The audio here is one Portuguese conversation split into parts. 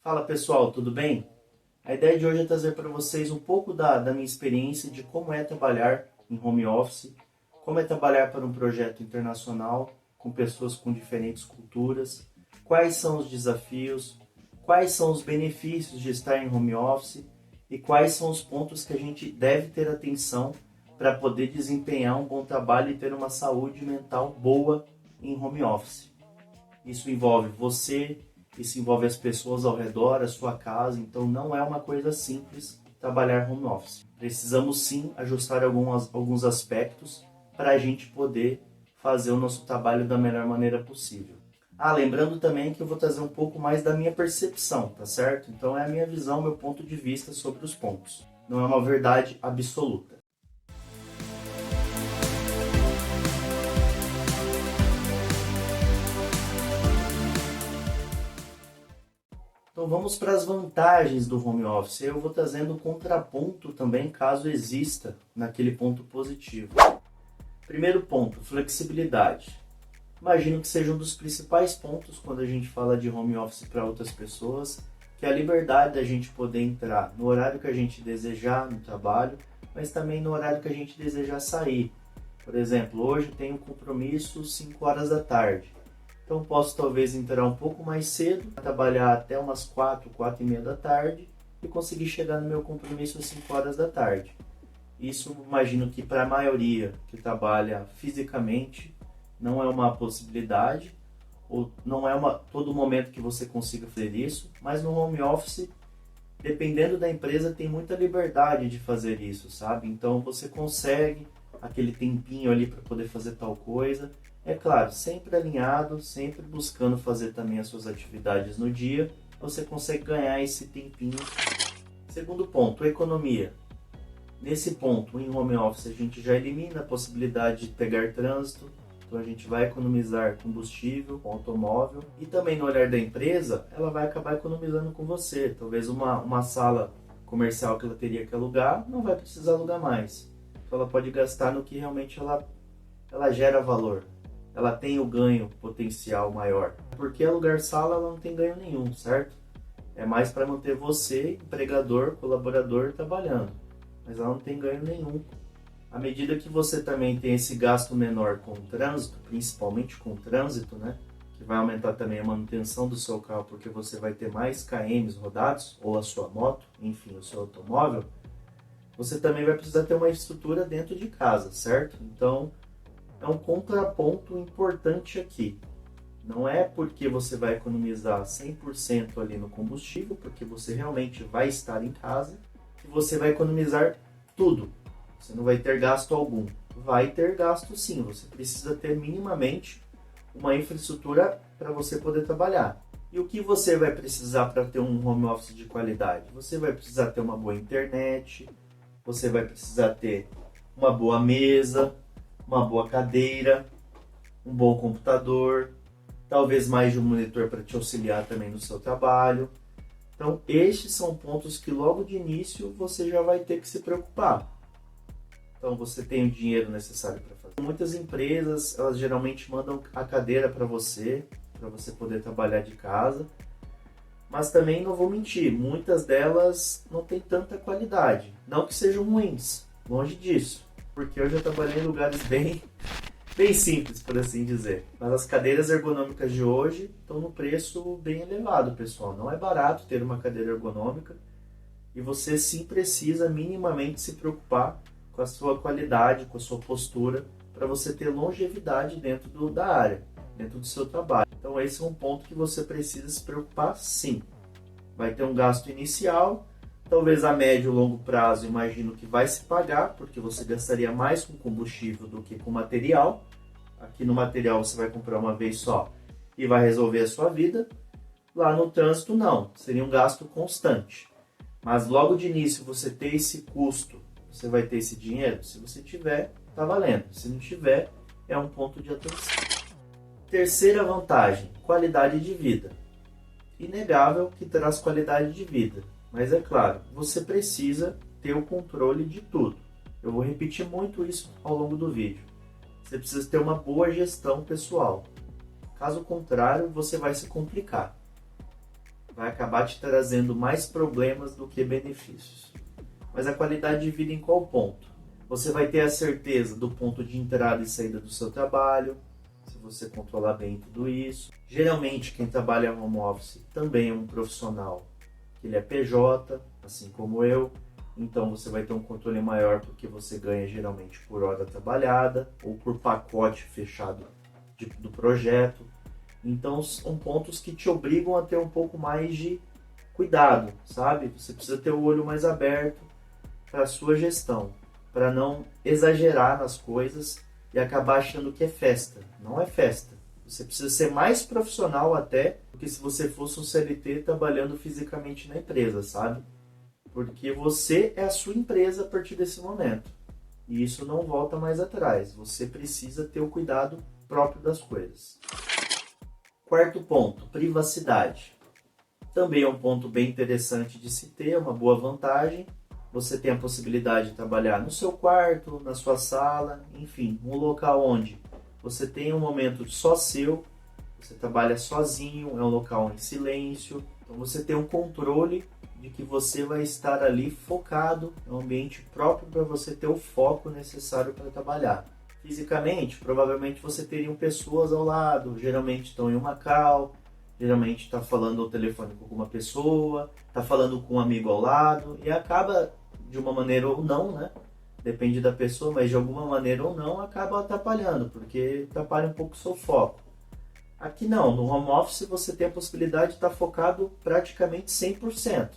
Fala pessoal, tudo bem? A ideia de hoje é trazer para vocês um pouco da minha experiência de como é trabalhar em home office, como é trabalhar para um projeto internacional com pessoas com diferentes culturas, quais são os desafios, quais são os benefícios de estar em home office e quais são os pontos que a gente deve ter atenção para poder desempenhar um bom trabalho e ter uma saúde mental boa em home office. Isso envolve você, isso envolve as pessoas ao redor, a sua casa, então não é uma coisa simples trabalhar home office. Precisamos sim ajustar alguns aspectos para a gente poder fazer o nosso trabalho da melhor maneira possível. Lembrando também que eu vou trazer um pouco mais da minha percepção, tá certo? Então é a minha visão, meu ponto de vista sobre os pontos. Não é uma verdade absoluta. Então vamos para as vantagens do home office. Eu vou trazendo um contraponto também, caso exista, naquele ponto positivo. Primeiro ponto, flexibilidade. Imagino que seja um dos principais pontos quando a gente fala de home office para outras pessoas, que é a liberdade da gente poder entrar no horário que a gente desejar no trabalho, mas também no horário que a gente desejar sair. Por exemplo, hoje tenho um compromisso 5 horas da tarde. Então posso talvez entrar um pouco mais cedo, trabalhar até umas 4, 4 e meia da tarde e conseguir chegar no meu compromisso às 5 horas da tarde. Isso imagino que para a maioria que trabalha fisicamente não é uma possibilidade, ou não é todo momento que você consiga fazer isso, mas no home office, dependendo da empresa, tem muita liberdade de fazer isso, sabe? Então você consegue aquele tempinho ali para poder fazer tal coisa. É claro, sempre alinhado, sempre buscando fazer também as suas atividades no dia, você consegue ganhar esse tempinho. Segundo ponto, economia. Nesse ponto, em home office, a gente já elimina a possibilidade de pegar trânsito, então a gente vai economizar combustível com automóvel. E também no olhar da empresa, ela vai acabar economizando com você. Talvez uma sala comercial que ela teria que alugar, não vai precisar alugar mais. Então ela pode gastar no que realmente ela gera valor. Ela tem o ganho potencial maior. Porque alugar sala ela não tem ganho nenhum, certo? É mais para manter você, empregador, colaborador, trabalhando. Mas ela não tem ganho nenhum. À medida que você também tem esse gasto menor com o trânsito, principalmente com o trânsito, né? Que vai aumentar também a manutenção do seu carro, porque você vai ter mais kms rodados, ou a sua moto, enfim, o seu automóvel. Você também vai precisar ter uma estrutura dentro de casa, certo? Então, é um contraponto importante aqui. Não é porque você vai economizar 100% ali no combustível, porque você realmente vai estar em casa, que você vai economizar tudo. Você não vai ter gasto algum. Vai ter gasto sim, você precisa ter minimamente uma infraestrutura para você poder trabalhar. E o que você vai precisar para ter um home office de qualidade? Você vai precisar ter uma boa internet, você vai precisar ter uma boa mesa, uma boa cadeira, um bom computador, talvez mais de um monitor para te auxiliar também no seu trabalho. Então, estes são pontos que logo de início você já vai ter que se preocupar. Então, você tem o dinheiro necessário para fazer. Muitas empresas, elas geralmente mandam a cadeira para você poder trabalhar de casa. Mas também não vou mentir, muitas delas não têm tanta qualidade. Não que sejam ruins, longe disso. Porque eu já trabalhei em lugares bem simples, por assim dizer. Mas as cadeiras ergonômicas de hoje estão no preço bem elevado, pessoal. Não é barato ter uma cadeira ergonômica e você sim precisa minimamente se preocupar com a sua qualidade, com a sua postura, para você ter longevidade dentro da área, dentro do seu trabalho. Então esse é um ponto que você precisa se preocupar sim. Vai ter um gasto inicial, talvez a médio e longo prazo, imagino que vai se pagar, porque você gastaria mais com combustível do que com material. Aqui no material você vai comprar uma vez só e vai resolver a sua vida. Lá no trânsito não, seria um gasto constante. Mas logo de início você ter esse custo, você vai ter esse dinheiro? Se você tiver, tá valendo. Se não tiver, é um ponto de atenção. Terceira vantagem, qualidade de vida. Inegável que traz qualidade de vida. Mas é claro, você precisa ter o controle de tudo. Eu vou repetir muito isso ao longo do vídeo. Você precisa ter uma boa gestão pessoal. Caso contrário, você vai se complicar. vai acabar te trazendo mais problemas do que benefícios. Mas a qualidade de vida em qual ponto? Você vai ter a certeza do ponto de entrada e saída do seu trabalho, se você controlar bem tudo isso. Geralmente quem trabalha home office também é um profissional, ele é PJ, assim como eu, então você vai ter um controle maior porque você ganha geralmente por hora trabalhada ou por pacote fechado do projeto. Então são pontos que te obrigam a ter um pouco mais de cuidado, sabe? Você precisa ter o olho mais aberto para a sua gestão, para não exagerar nas coisas e acabar achando que é festa. Não é festa. Você precisa ser mais profissional até do que se você fosse um CLT trabalhando fisicamente na empresa, sabe? Porque você é a sua empresa a partir desse momento. E isso não volta mais atrás. Você precisa ter o cuidado próprio das coisas. Quarto ponto, privacidade. Também é um ponto bem interessante de se ter, uma boa vantagem. Você tem a possibilidade de trabalhar no seu quarto, na sua sala, enfim, um local onde você tem um momento só seu, você trabalha sozinho, é um local em silêncio, então você tem um controle de que você vai estar ali focado, é um ambiente próprio para você ter o foco necessário para trabalhar. Fisicamente, provavelmente você teria pessoas ao lado, geralmente estão em uma call, geralmente está falando ao telefone com alguma pessoa, está falando com um amigo ao lado e acaba, de uma maneira ou não, né? Depende da pessoa, mas de alguma maneira ou não acaba atrapalhando, porque atrapalha um pouco o seu foco. Aqui não, no home office você tem a possibilidade de estar focado praticamente 100%.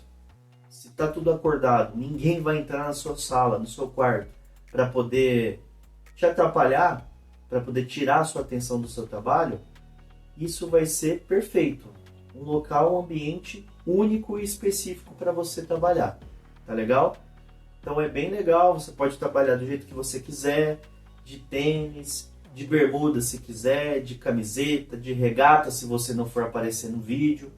Se está tudo acordado, ninguém vai entrar na sua sala, no seu quarto, para poder te atrapalhar, para poder tirar a sua atenção do seu trabalho, isso vai ser perfeito. Um local, um ambiente único e específico para você trabalhar. Tá legal? Então é bem legal, você pode trabalhar do jeito que você quiser, de tênis, de bermuda se quiser, de camiseta, de regata se você não for aparecer no vídeo.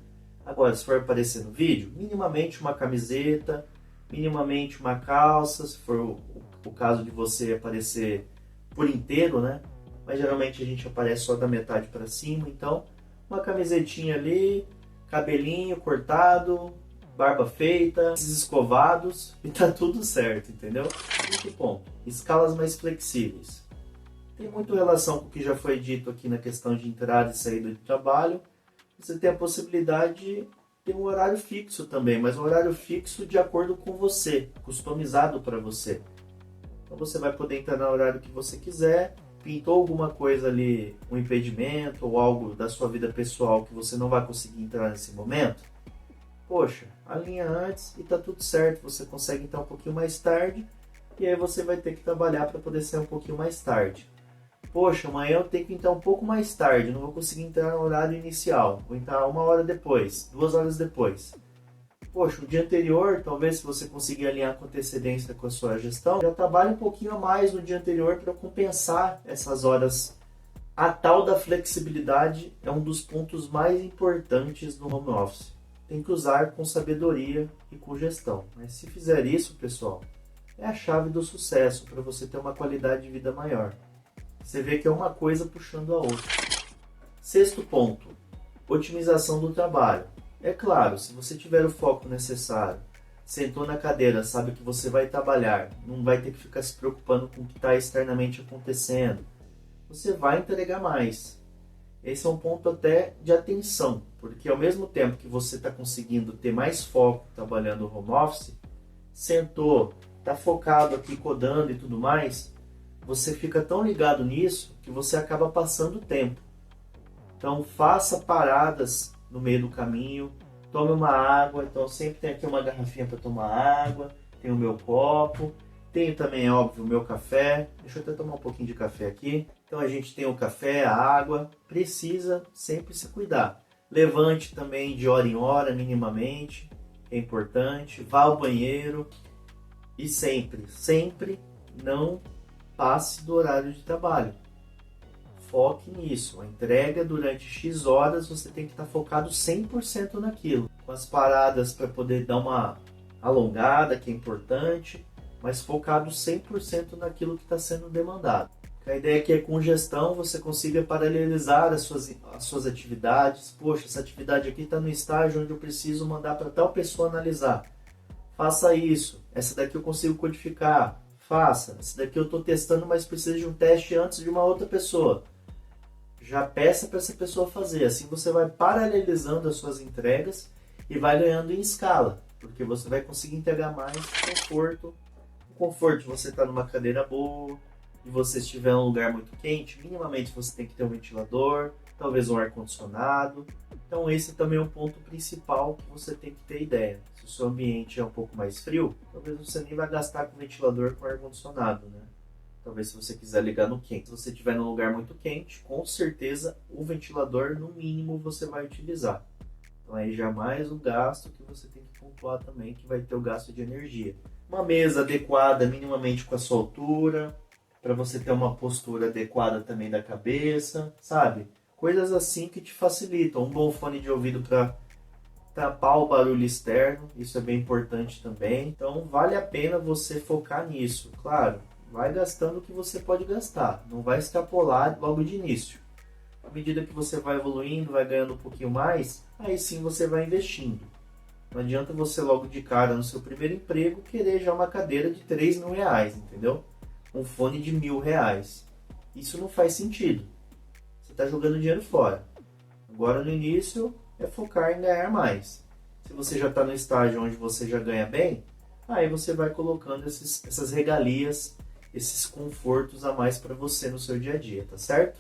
Agora, se for aparecer no vídeo, minimamente uma camiseta, minimamente uma calça, se for o caso de você aparecer por inteiro, né? Mas geralmente a gente aparece só da metade para cima, então uma camisetinha ali, cabelinho cortado, barba feita, escovados e tá tudo certo, entendeu? Quinto ponto, escalas mais flexíveis. Tem muito relação com o que já foi dito aqui na questão de entrada e saída de trabalho. Você tem a possibilidade de ter um horário fixo também, mas um horário fixo de acordo com você, customizado para você. Então você vai poder entrar no horário que você quiser. Pintou alguma coisa ali, um impedimento ou algo da sua vida pessoal que você não vai conseguir entrar nesse momento? Poxa, alinha antes e tá tudo certo. Você consegue entrar um pouquinho mais tarde e aí você vai ter que trabalhar para poder sair um pouquinho mais tarde. Poxa, amanhã eu tenho que entrar um pouco mais tarde, não vou conseguir entrar no horário inicial. Vou entrar 1 hora depois, 2 horas depois. Poxa, o dia anterior, talvez se você conseguir alinhar com antecedência com a sua gestão, já trabalhe um pouquinho a mais no dia anterior para compensar essas horas. A tal da flexibilidade é um dos pontos mais importantes no home office. Tem que usar com sabedoria e com gestão. Mas se fizer isso, pessoal, é a chave do sucesso para você ter uma qualidade de vida maior. Você vê que é uma coisa puxando a outra. Sexto ponto, otimização do trabalho. É claro, se você tiver o foco necessário, sentou na cadeira, sabe que você vai trabalhar, não vai ter que ficar se preocupando com o que está externamente acontecendo, você vai entregar mais. Esse é um ponto até de atenção, porque ao mesmo tempo que você está conseguindo ter mais foco trabalhando home office, sentou, está focado aqui codando e tudo mais, você fica tão ligado nisso que você acaba passando tempo. Então faça paradas no meio do caminho, tome uma água, então sempre tem aqui uma garrafinha para tomar água, tem o meu copo, tenho também, óbvio, o meu café, deixa eu até tomar um pouquinho de café aqui, então a gente tem o café, a água, precisa sempre se cuidar. Levante também de hora em hora, minimamente, é importante, vá ao banheiro e sempre não passe do horário de trabalho. Foque nisso. A entrega durante X horas você tem que estar focado 100% naquilo. Com as paradas para poder dar uma alongada, que é importante, mas focado 100% naquilo que está sendo demandado. A ideia é que com gestão você consiga paralelizar as suas atividades. Poxa, essa atividade aqui está no estágio onde eu preciso mandar para tal pessoa analisar. Faça isso. Essa daqui eu consigo codificar. Faça. Essa daqui eu estou testando, mas precisa de um teste antes de uma outra pessoa. Já peça para essa pessoa fazer. Assim você vai paralelizando as suas entregas e vai ganhando em escala, porque você vai conseguir entregar mais conforto. O conforto de você estar numa cadeira boa, de você estiver em um lugar muito quente, minimamente você tem que ter um ventilador, talvez um ar-condicionado. Então esse também é um ponto principal que você tem que ter ideia. Se o seu ambiente é um pouco mais frio, talvez você nem vai gastar com ventilador, com ar-condicionado, né? Talvez se você quiser ligar no quente. Se você estiver num lugar muito quente, com certeza o ventilador no mínimo você vai utilizar. Então aí já mais um gasto que você tem que pontuar também, que vai ter o gasto de energia. Uma mesa adequada minimamente com a sua altura, para você ter uma postura adequada também da cabeça, sabe? Coisas assim que te facilitam. Um bom fone de ouvido para tapar o barulho externo, isso é bem importante também. Então vale a pena você focar nisso. Claro, vai gastando o que você pode gastar, não vai extrapolar logo de início. À medida que você vai evoluindo, vai ganhando um pouquinho mais, aí sim você vai investindo. Não adianta você logo de cara no seu primeiro emprego querer já uma cadeira de R$3.000, entendeu? Um fone de R$1.000. Isso não faz sentido. Você está jogando dinheiro fora. Agora no início é focar em ganhar mais. Se você já está no estágio onde você já ganha bem, aí você vai colocando essas regalias, esses confortos a mais para você no seu dia a dia, tá certo?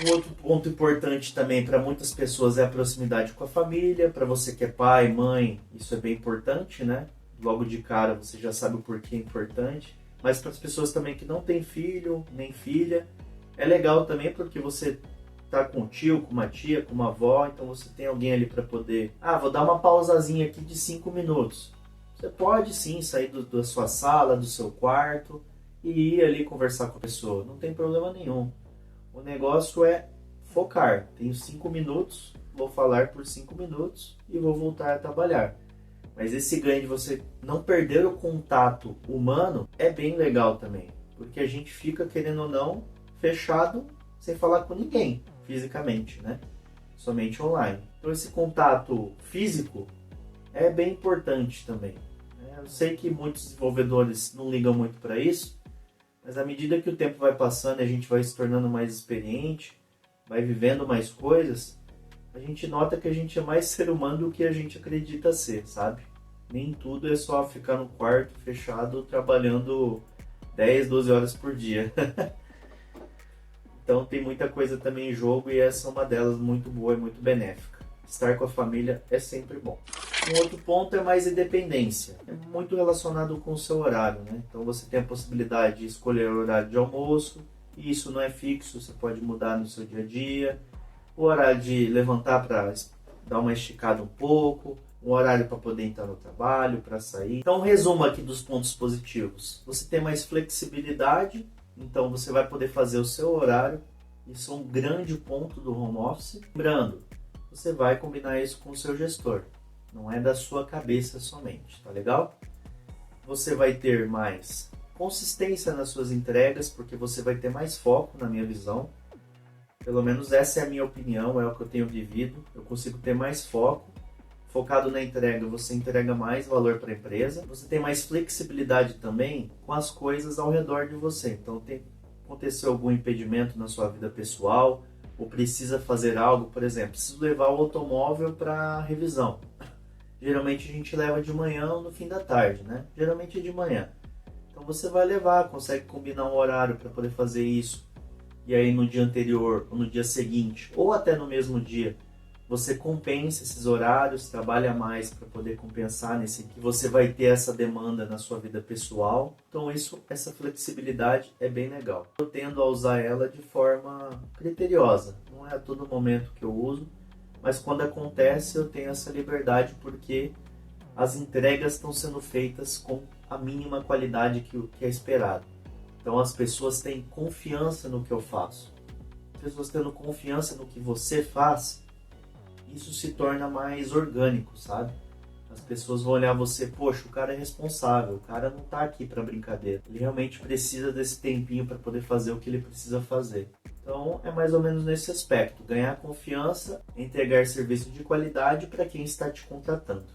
Um outro ponto importante também para muitas pessoas é a proximidade com a família. Para você que é pai, mãe, isso é bem importante, né? Logo de cara você já sabe o porquê é importante. Mas para as pessoas também que não têm filho, nem filha, é legal também porque você tá com um tio, com uma tia, com uma avó, então você tem alguém ali para poder... vou dar uma pausazinha aqui de 5 minutos. Você pode sim sair da sua sala, do seu quarto e ir ali conversar com a pessoa. Não tem problema nenhum. O negócio é focar. Tenho 5 minutos, vou falar por 5 minutos e vou voltar a trabalhar. Mas esse ganho de você não perder o contato humano é bem legal também. Porque a gente fica, querendo ou não, fechado, sem falar com ninguém, fisicamente, né? Somente online. Então esse contato físico é bem importante também. Eu sei que muitos desenvolvedores não ligam muito para isso, mas à medida que o tempo vai passando e a gente vai se tornando mais experiente, vai vivendo mais coisas, a gente nota que a gente é mais ser humano do que a gente acredita ser, sabe? Nem tudo é só ficar no quarto fechado trabalhando 10, 12 horas por dia. Então tem muita coisa também em jogo e essa é uma delas muito boa e muito benéfica. Estar com a família é sempre bom. Um outro ponto é mais independência. É muito relacionado com o seu horário, né? Então você tem a possibilidade de escolher o horário de almoço, e isso não é fixo, você pode mudar no seu dia a dia. O horário de levantar para dar uma esticada um pouco, um horário para poder entrar no trabalho, para sair. Então, um resumo aqui dos pontos positivos. Você tem mais flexibilidade, então você vai poder fazer o seu horário. Isso é um grande ponto do home office. Lembrando, você vai combinar isso com o seu gestor. Não é da sua cabeça somente, tá legal? Você vai ter mais consistência nas suas entregas, porque você vai ter mais foco, na minha visão. Pelo menos essa é a minha opinião, é o que eu tenho vivido. Eu consigo ter mais foco. Focado na entrega, você entrega mais valor para a empresa. Você tem mais flexibilidade também com as coisas ao redor de você. Então, aconteceu algum impedimento na sua vida pessoal, ou precisa fazer algo, por exemplo, preciso levar o automóvel para revisão. Geralmente a gente leva de manhã ou no fim da tarde, né? Geralmente é de manhã. Então você vai levar, consegue combinar um horário para poder fazer isso. E aí no dia anterior, ou no dia seguinte, ou até no mesmo dia, você compensa esses horários, trabalha mais para poder compensar nesse que você vai ter essa demanda na sua vida pessoal. Então essa flexibilidade é bem legal. Eu tendo a usar ela de forma criteriosa. Não é a todo momento que eu uso, mas quando acontece eu tenho essa liberdade porque as entregas estão sendo feitas com a mínima qualidade que é esperado. Então as pessoas têm confiança no que eu faço. As pessoas tendo confiança no que você faz, isso se torna mais orgânico, sabe? As pessoas vão olhar você, poxa, o cara é responsável, o cara não tá aqui para brincadeira. Ele realmente precisa desse tempinho para poder fazer o que ele precisa fazer. Então é mais ou menos nesse aspecto, ganhar confiança, entregar serviço de qualidade para quem está te contratando.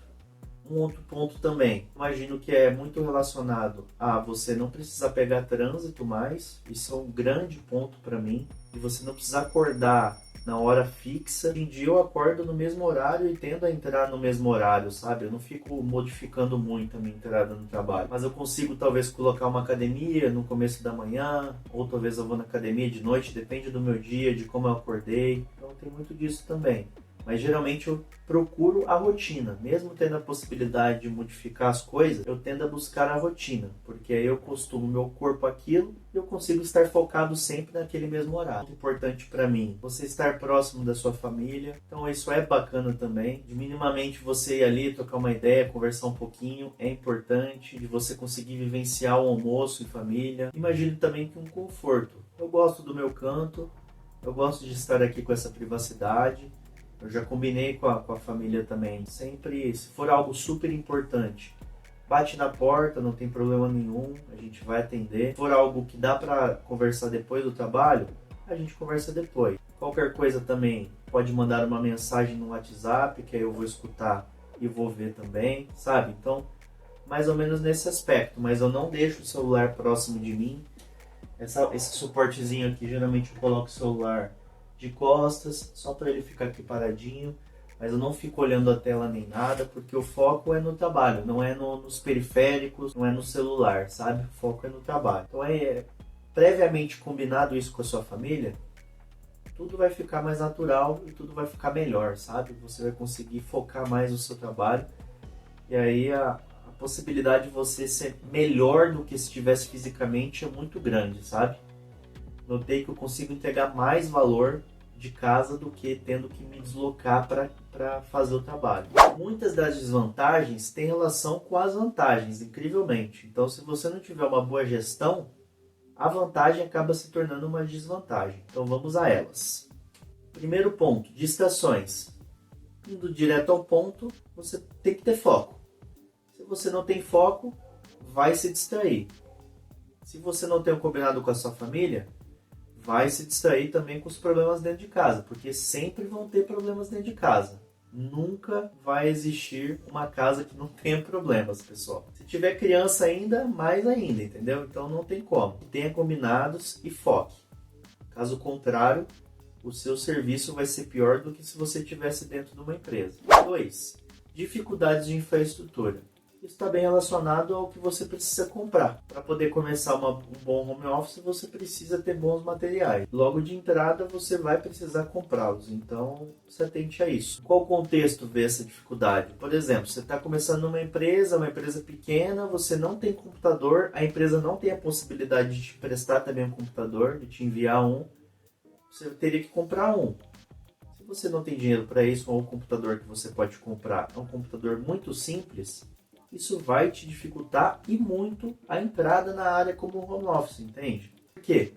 Um outro ponto também, imagino que é muito relacionado a você não precisar pegar trânsito mais, isso é um grande ponto para mim, e você não precisar acordar na hora fixa. Hoje em dia eu acordo no mesmo horário e tendo a entrar no mesmo horário, sabe? Eu não fico modificando muito a minha entrada no trabalho, mas eu consigo talvez colocar uma academia no começo da manhã, ou talvez eu vou na academia de noite, depende do meu dia, de como eu acordei, então tem muito disso também. Mas geralmente eu procuro a rotina, mesmo tendo a possibilidade de modificar as coisas, eu tendo a buscar a rotina, porque aí eu acostumo meu corpo àquilo e eu consigo estar focado sempre naquele mesmo horário. Importante para mim, você estar próximo da sua família, então isso é bacana também, de minimamente você ir ali, trocar uma ideia, conversar um pouquinho, é importante, de você conseguir vivenciar o almoço em família. Imagine também que um conforto, eu gosto do meu canto, eu gosto de estar aqui com essa privacidade. Eu já combinei com a família também. Sempre, se for algo super importante, bate na porta, não tem problema nenhum, a gente vai atender. Se for algo que dá para conversar depois do trabalho, a gente conversa depois. Qualquer coisa também, pode mandar uma mensagem no WhatsApp, que aí eu vou escutar e vou ver também, sabe? Então, mais ou menos nesse aspecto, mas eu não deixo o celular próximo de mim. Esse suportezinho aqui, geralmente eu coloco o celular de costas, só para ele ficar aqui paradinho, mas eu não fico olhando a tela nem nada, porque o foco é no trabalho, não é nos periféricos, não é no celular, sabe? O foco é no trabalho. Então previamente combinado isso com a sua família, tudo vai ficar mais natural e tudo vai ficar melhor, sabe? Você vai conseguir focar mais no seu trabalho e aí a possibilidade de você ser melhor do que se estivesse fisicamente é muito grande, sabe? Notei que eu consigo entregar mais valor de casa do que tendo que me deslocar para fazer o trabalho. Muitas das desvantagens têm relação com as vantagens, incrivelmente. Então, se você não tiver uma boa gestão, a vantagem acaba se tornando uma desvantagem. Então, vamos a elas. Primeiro ponto, distrações. Indo direto ao ponto, você tem que ter foco. Se você não tem foco, vai se distrair. Se você não tem um combinado com a sua família, vai se distrair também com os problemas dentro de casa, porque sempre vão ter problemas dentro de casa. Nunca vai existir uma casa que não tenha problemas, pessoal. Se tiver criança ainda, mais ainda, entendeu? Então não tem como. Tenha combinados e foque. Caso contrário, o seu serviço vai ser pior do que se você estivesse dentro de uma empresa. 2. Dificuldades de infraestrutura. Isso está bem relacionado ao que você precisa comprar. Para poder começar um bom home office, você precisa ter bons materiais. Logo de entrada, você vai precisar comprá-los. Então, se atente a isso. Qual contexto vê essa dificuldade? Por exemplo, você está começando uma empresa pequena, você não tem computador, a empresa não tem a possibilidade de te prestar também um computador, de te enviar um. Você teria que comprar um. Se você não tem dinheiro para isso, ou um computador que você pode comprar é um computador muito simples, isso vai te dificultar e muito a entrada na área como home office, entende? Por quê?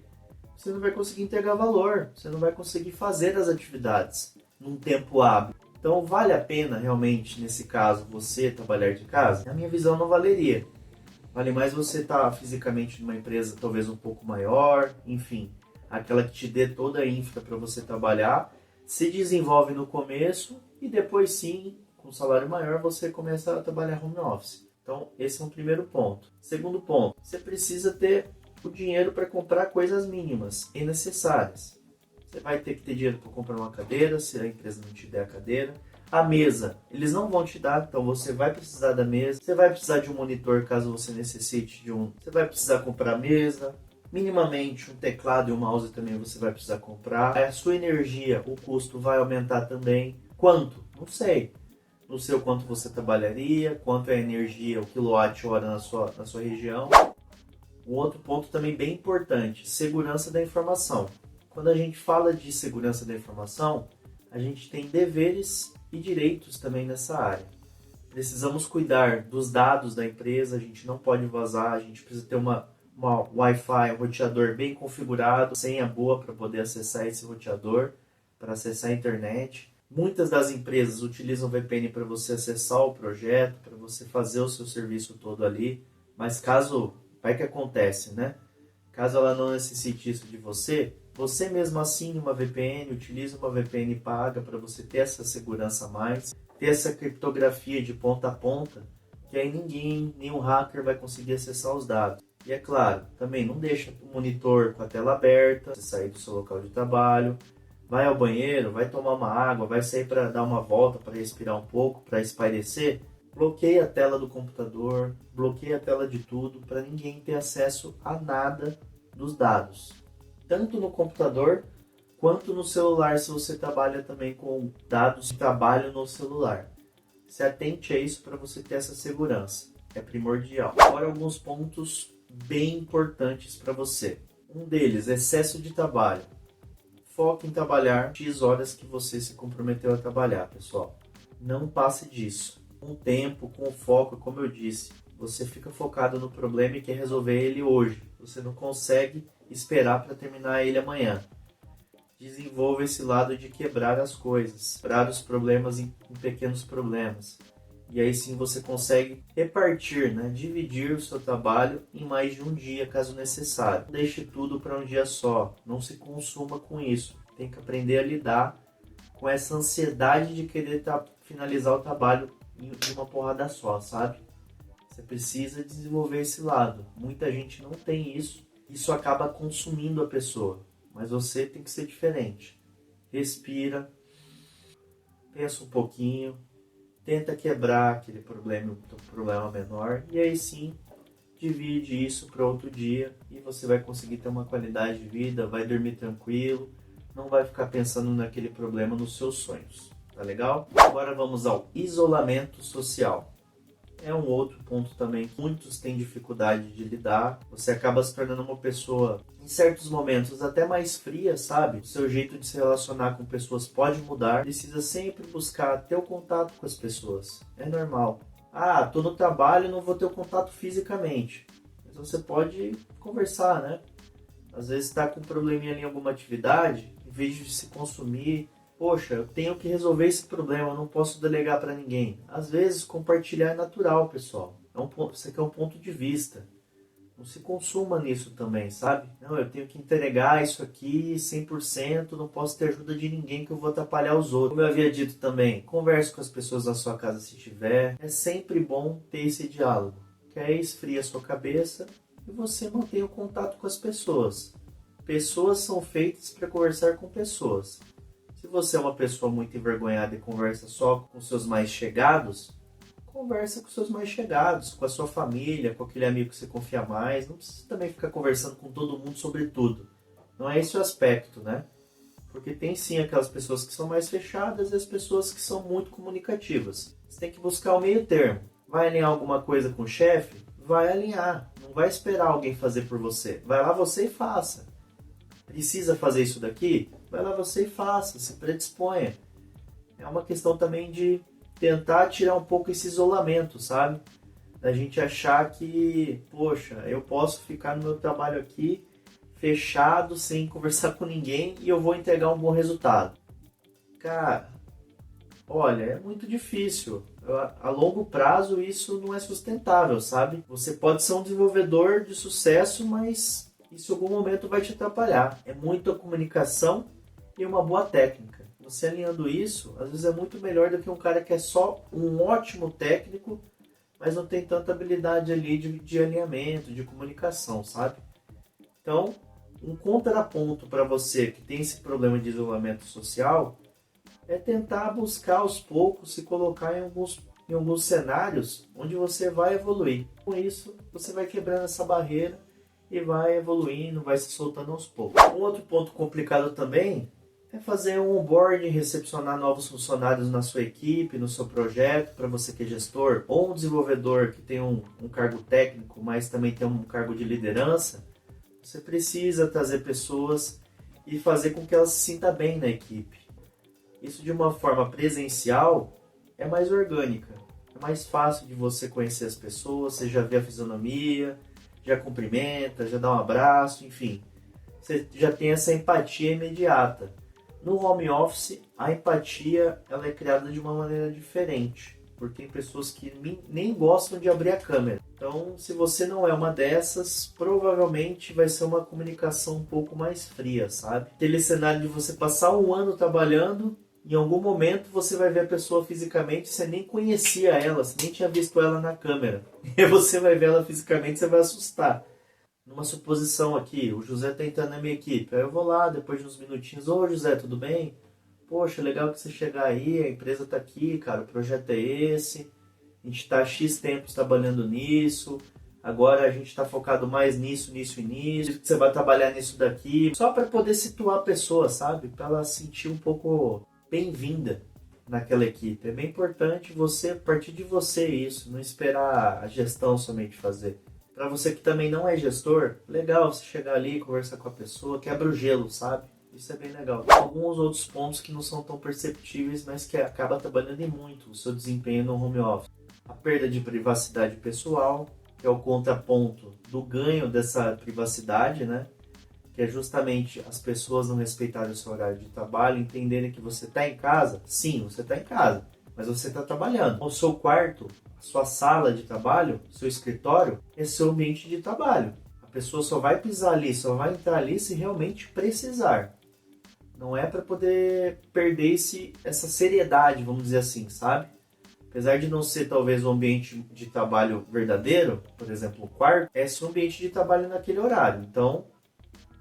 Você não vai conseguir entregar valor, você não vai conseguir fazer as atividades num tempo hábil. Então, vale a pena realmente, nesse caso, você trabalhar de casa? Na minha visão, não valeria. Vale mais você estar fisicamente numa empresa talvez um pouco maior, enfim, aquela que te dê toda a infra para você trabalhar, se desenvolve no começo e depois sim, com salário maior, você começa a trabalhar home office. Então, esse é um primeiro ponto. Segundo ponto, você precisa ter o dinheiro para comprar coisas mínimas e necessárias. Você vai ter que ter dinheiro para comprar uma cadeira, se a empresa não te der a cadeira. A mesa, eles não vão te dar, então você vai precisar da mesa. Você vai precisar de um monitor caso você necessite de um. Você vai precisar comprar a mesa. Minimamente um teclado e um mouse também você vai precisar comprar. A sua energia, o custo vai aumentar também. Quanto? Não sei. Não sei o quanto você trabalharia, quanto é a energia, o quilowatt-hora na sua região. Um outro ponto também bem importante, segurança da informação. Quando a gente fala de segurança da informação, a gente tem deveres e direitos também nessa área. Precisamos cuidar dos dados da empresa, a gente não pode vazar, a gente precisa ter uma Wi-Fi, um roteador bem configurado, senha boa para poder acessar esse roteador, para acessar a internet. Muitas das empresas utilizam o VPN para você acessar o projeto, para você fazer o seu serviço todo ali, mas caso, vai que acontece, né? Caso ela não necessite isso de você, você mesmo assine uma VPN, utilize uma VPN paga para você ter essa segurança a mais, ter essa criptografia de ponta a ponta, que aí ninguém, nenhum hacker vai conseguir acessar os dados. E é claro, também não deixa o monitor com a tela aberta, você sair do seu local de trabalho, vai ao banheiro, vai tomar uma água, vai sair para dar uma volta, para respirar um pouco, para espairecer, bloqueia a tela do computador, bloqueia a tela de tudo, para ninguém ter acesso a nada dos dados. Tanto no computador, quanto no celular, se você trabalha também com dados de trabalho no celular. Se atente a isso para você ter essa segurança, é primordial. Agora alguns pontos bem importantes para você. Um deles, excesso de trabalho. Foque em trabalhar X horas que você se comprometeu a trabalhar, pessoal. Não passe disso. Com o tempo, com o foco, como eu disse, você fica focado no problema e quer resolver ele hoje. Você não consegue esperar para terminar ele amanhã. Desenvolva esse lado de quebrar as coisas, quebrar os problemas em pequenos problemas. E aí sim você consegue repartir, né? Dividir o seu trabalho em mais de um dia, caso necessário. Não deixe tudo para um dia só, não se consuma com isso. Tem que aprender a lidar com essa ansiedade de querer finalizar o trabalho de uma porrada só, sabe? Você precisa desenvolver esse lado. Muita gente não tem isso, isso acaba consumindo a pessoa. Mas você tem que ser diferente. Respira, pensa um pouquinho, tenta quebrar aquele problema menor e aí sim divide isso para outro dia e você vai conseguir ter uma qualidade de vida, vai dormir tranquilo, não vai ficar pensando naquele problema nos seus sonhos, tá legal? Agora vamos ao isolamento social. É um outro ponto também que muitos têm dificuldade de lidar. Você acaba se tornando uma pessoa, em certos momentos, até mais fria, sabe? O seu jeito de se relacionar com pessoas pode mudar. Precisa sempre buscar ter o contato com as pessoas. É normal. Ah, tô no trabalho e não vou ter o contato fisicamente. Mas você pode conversar, né? Às vezes está com um probleminha ali em alguma atividade, em vez de se consumir, poxa, eu tenho que resolver esse problema, eu não posso delegar para ninguém. Às vezes, compartilhar é natural, pessoal. Isso aqui é um ponto de vista. Não se consuma nisso também, sabe? Não, eu tenho que entregar isso aqui 100%, não posso ter ajuda de ninguém que eu vou atrapalhar os outros. Como eu havia dito também, converse com as pessoas da sua casa se tiver. É sempre bom ter esse diálogo, que aí esfria a sua cabeça e você mantém o contato com as pessoas. Pessoas são feitas para conversar com pessoas. Se você é uma pessoa muito envergonhada e conversa só com seus mais chegados, conversa com seus mais chegados, com a sua família, com aquele amigo que você confia mais. Não precisa também ficar conversando com todo mundo sobre tudo. Não é esse o aspecto, né? Porque tem sim aquelas pessoas que são mais fechadas e as pessoas que são muito comunicativas. Você tem que buscar o meio termo. Vai alinhar alguma coisa com o chefe? Vai alinhar. Não vai esperar alguém fazer por você. Vai lá você e faça. Precisa fazer isso daqui? Vai lá você e faça, se predisponha. É uma questão também de tentar tirar um pouco esse isolamento, sabe? Da gente achar que, poxa, eu posso ficar no meu trabalho aqui fechado, sem conversar com ninguém e eu vou entregar um bom resultado. Cara, olha, é muito difícil. A longo prazo isso não é sustentável, sabe? Você pode ser um desenvolvedor de sucesso, mas isso em algum momento vai te atrapalhar. É muita comunicação e uma boa técnica. Você alinhando isso, às vezes é muito melhor do que um cara que é só um ótimo técnico, mas não tem tanta habilidade ali de alinhamento, de comunicação, sabe? Então, um contraponto para você que tem esse problema de isolamento social é tentar buscar aos poucos se colocar em alguns cenários onde você vai evoluir. Com isso, você vai quebrando essa barreira e vai evoluindo, vai se soltando aos poucos. Um outro ponto complicado também é fazer um onboarding, recepcionar novos funcionários na sua equipe, no seu projeto, para você que é gestor, ou um desenvolvedor que tem um cargo técnico, mas também tem um cargo de liderança. Você precisa trazer pessoas e fazer com que elas se sintam bem na equipe. Isso de uma forma presencial é mais orgânica, é mais fácil de você conhecer as pessoas, você já vê a fisionomia, já cumprimenta, já dá um abraço, enfim. Você já tem essa empatia imediata. No home office, a empatia ela é criada de uma maneira diferente, porque tem pessoas que nem gostam de abrir a câmera. Então, se você não é uma dessas, provavelmente vai ser uma comunicação um pouco mais fria, sabe? Aquele cenário de você passar um ano trabalhando, em algum momento você vai ver a pessoa fisicamente, você nem conhecia ela, você nem tinha visto ela na câmera. E você vai ver ela fisicamente, você vai assustar. Numa suposição aqui, o José tá entrando na minha equipe, aí eu vou lá, depois de uns minutinhos, ô José, tudo bem? Poxa, legal que você chegar aí, a empresa tá aqui, cara, o projeto é esse, a gente tá há X tempos trabalhando nisso, agora a gente tá focado mais nisso, nisso e nisso, você vai trabalhar nisso daqui, só para poder situar a pessoa, sabe? Para ela sentir um pouco bem-vinda naquela equipe. É bem importante você, partir de você isso, não esperar a gestão somente fazer. Para você que também não é gestor, legal você chegar ali, conversar com a pessoa, quebra o gelo, sabe? Isso é bem legal. Tem alguns outros pontos que não são tão perceptíveis, mas que acaba trabalhando em muito o seu desempenho no home office. A perda de privacidade pessoal, que é o contraponto do ganho dessa privacidade, né? Que é justamente as pessoas não respeitarem o seu horário de trabalho, entenderem que você está em casa. Sim, você está em casa, mas você está trabalhando. O seu quarto, a sua sala de trabalho, seu escritório, é seu ambiente de trabalho. A pessoa só vai pisar ali, só vai entrar ali se realmente precisar. Não é para poder perder essa seriedade, vamos dizer assim, sabe? Apesar de não ser talvez um ambiente de trabalho verdadeiro, por exemplo, o quarto, é seu ambiente de trabalho naquele horário. Então,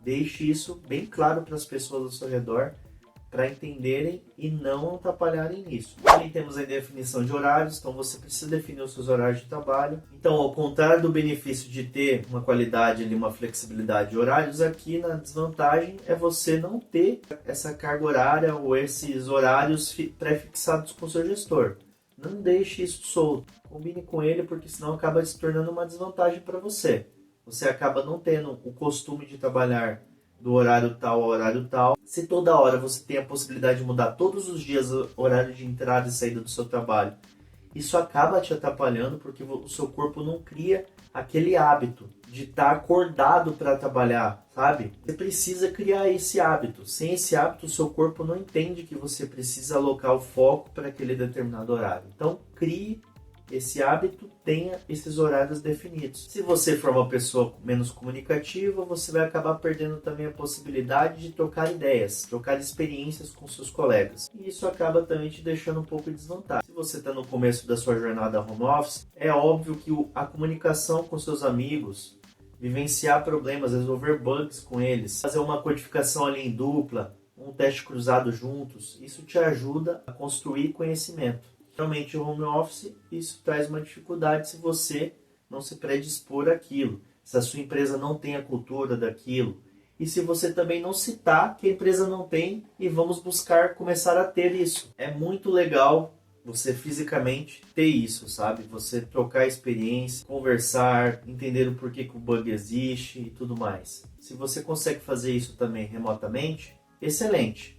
deixe isso bem claro para as pessoas ao seu redor, para entenderem e não atrapalharem nisso. Também temos a definição de horários, então você precisa definir os seus horários de trabalho. Então, ao contrário do benefício de ter uma qualidade ali, uma flexibilidade de horários, aqui na desvantagem é você não ter essa carga horária ou esses horários pré-fixados com o seu gestor. Não deixe isso solto. Combine com ele, porque senão acaba se tornando uma desvantagem para você. Você acaba não tendo o costume de trabalhar do horário tal ao horário tal. Se toda hora você tem a possibilidade de mudar todos os dias o horário de entrada e saída do seu trabalho, isso acaba te atrapalhando porque o seu corpo não cria aquele hábito de estar acordado para trabalhar, sabe? Você precisa criar esse hábito. Sem esse hábito, o seu corpo não entende que você precisa alocar o foco para aquele determinado horário. Então, crie esse hábito, tenha esses horários definidos. Se você for uma pessoa menos comunicativa, você vai acabar perdendo também a possibilidade de trocar ideias, trocar experiências com seus colegas. E isso acaba também te deixando um pouco em desvantagem. Se você está no começo da sua jornada home office, é óbvio que a comunicação com seus amigos, vivenciar problemas, resolver bugs com eles, fazer uma codificação ali em dupla, um teste cruzado juntos, isso te ajuda a construir conhecimento. Realmente o home office, isso traz uma dificuldade se você não se predispor àquilo, se a sua empresa não tem a cultura daquilo, e se você também não citar que a empresa não tem e vamos buscar começar a ter isso. É muito legal você fisicamente ter isso, sabe? Você trocar experiência, conversar, entender o porquê que o bug existe e tudo mais. Se você consegue fazer isso também remotamente, excelente.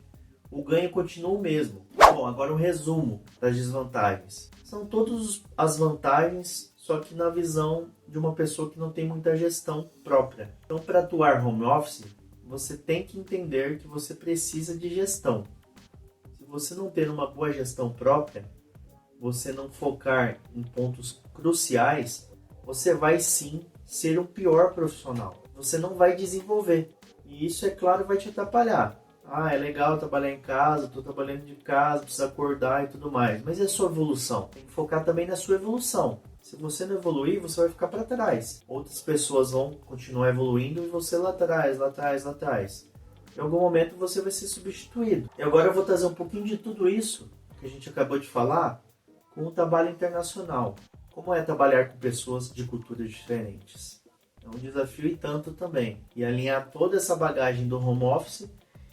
O ganho continua o mesmo. Bom, agora um resumo das desvantagens. São todas as vantagens, só que na visão de uma pessoa que não tem muita gestão própria. Então, para atuar home office, você tem que entender que você precisa de gestão. Se você não ter uma boa gestão própria, você não focar em pontos cruciais, você vai sim ser um pior profissional. Você não vai desenvolver. E isso, é claro, vai te atrapalhar. Ah, é legal trabalhar em casa, estou trabalhando de casa, precisa acordar e tudo mais. Mas e a sua evolução? Tem que focar também na sua evolução. Se você não evoluir, você vai ficar para trás. Outras pessoas vão continuar evoluindo e você lá atrás, lá atrás, lá atrás. Em algum momento você vai ser substituído. E agora eu vou trazer um pouquinho de tudo isso que a gente acabou de falar com o trabalho internacional. Como é trabalhar com pessoas de culturas diferentes? É um desafio e tanto também. E alinhar toda essa bagagem do home office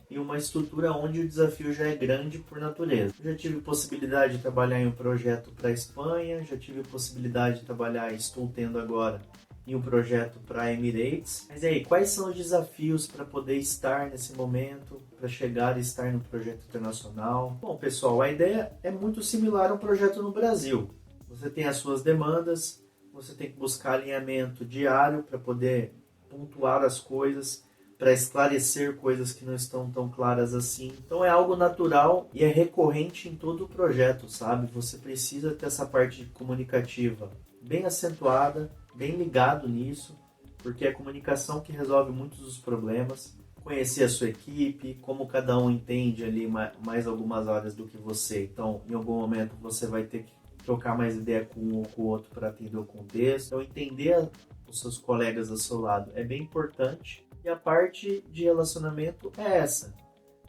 e uma estrutura onde o desafio já é grande por natureza. Eu já tive possibilidade de trabalhar em um projeto para a Espanha, já tive possibilidade de trabalhar, estou tendo agora, em um projeto para a Emirates. Mas e aí, quais são os desafios para poder estar nesse momento, para chegar e estar no projeto internacional? Bom, pessoal, a ideia é muito similar a um projeto no Brasil. Você tem as suas demandas, você tem que buscar alinhamento diário para poder pontuar as coisas. para esclarecer coisas que não estão tão claras assim. Então é algo natural e é recorrente em todo o projeto, sabe? Você precisa ter essa parte comunicativa bem acentuada, bem ligado nisso, porque é a comunicação que resolve muitos dos problemas. Conhecer a sua equipe, como cada um entende ali mais algumas áreas do que você. Então, em algum momento você vai ter que trocar mais ideia com um ou com o outro para atender o contexto. Então, entender os seus colegas ao seu lado é bem importante. E a parte de relacionamento é essa.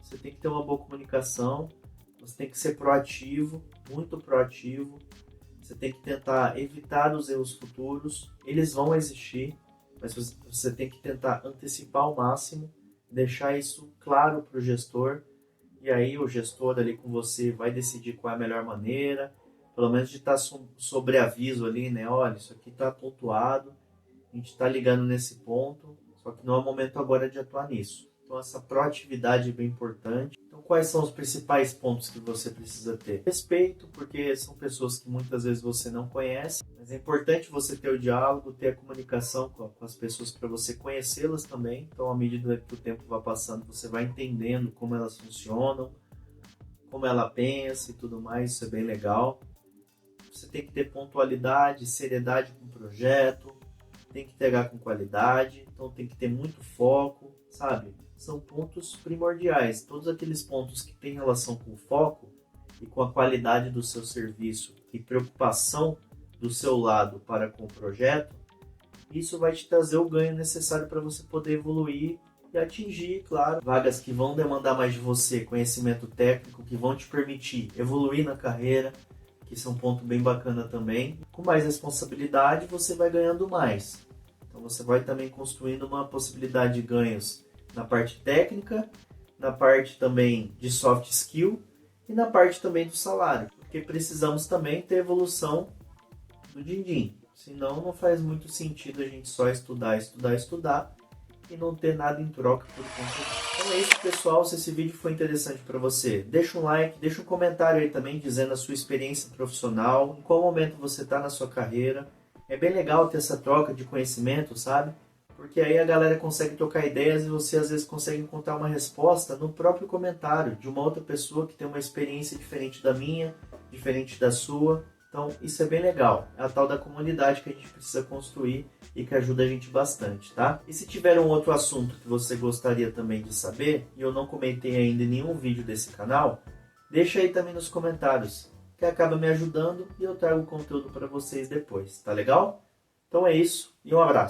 Você tem que ter uma boa comunicação, você tem que ser proativo, muito proativo. Você tem que tentar evitar os erros futuros. Eles vão existir, mas você tem que tentar antecipar ao máximo, deixar isso claro para o gestor. E aí o gestor ali com você vai decidir qual é a melhor maneira, pelo menos de estar sobre aviso ali, né? Olha, isso aqui está pontuado, a gente está ligando nesse ponto, só que não é o momento agora de atuar nisso. Então essa proatividade é bem importante. Então quais são os principais pontos que você precisa ter? Respeito, porque são pessoas que muitas vezes você não conhece, mas é importante você ter o diálogo, ter a comunicação com as pessoas para você conhecê-las também. Então à medida que o tempo vai passando, você vai entendendo como elas funcionam, como ela pensa e tudo mais, isso é bem legal. Você tem que ter pontualidade, seriedade com o projeto, tem que entregar com qualidade, então tem que ter muito foco, sabe? São pontos primordiais. Todos aqueles pontos que têm relação com o foco e com a qualidade do seu serviço e preocupação do seu lado para com o projeto, isso vai te trazer o ganho necessário para você poder evoluir e atingir, claro, vagas que vão demandar mais de você, conhecimento técnico, que vão te permitir evoluir na carreira, que isso é um ponto bem bacana também. Com mais responsabilidade, você vai ganhando mais. Então você vai também construindo uma possibilidade de ganhos na parte técnica, na parte também de soft skill e na parte também do salário. Porque precisamos também ter evolução do din-din. Senão não faz muito sentido a gente só estudar e não ter nada em troca por conta disso. Então é isso, pessoal. Se esse vídeo foi interessante para você, deixa um like, deixa um comentário aí também dizendo a sua experiência profissional, em qual momento você está na sua carreira. É bem legal ter essa troca de conhecimento, sabe? Porque aí a galera consegue trocar ideias e você às vezes consegue encontrar uma resposta no próprio comentário de uma outra pessoa que tem uma experiência diferente da minha, diferente da sua. Então isso é bem legal, é a tal da comunidade que a gente precisa construir e que ajuda a gente bastante, tá? E se tiver um outro assunto que você gostaria também de saber, e eu não comentei ainda em nenhum vídeo desse canal, deixa aí também nos comentários, que acaba me ajudando e eu trago conteúdo para vocês depois, tá legal? Então é isso e um abraço!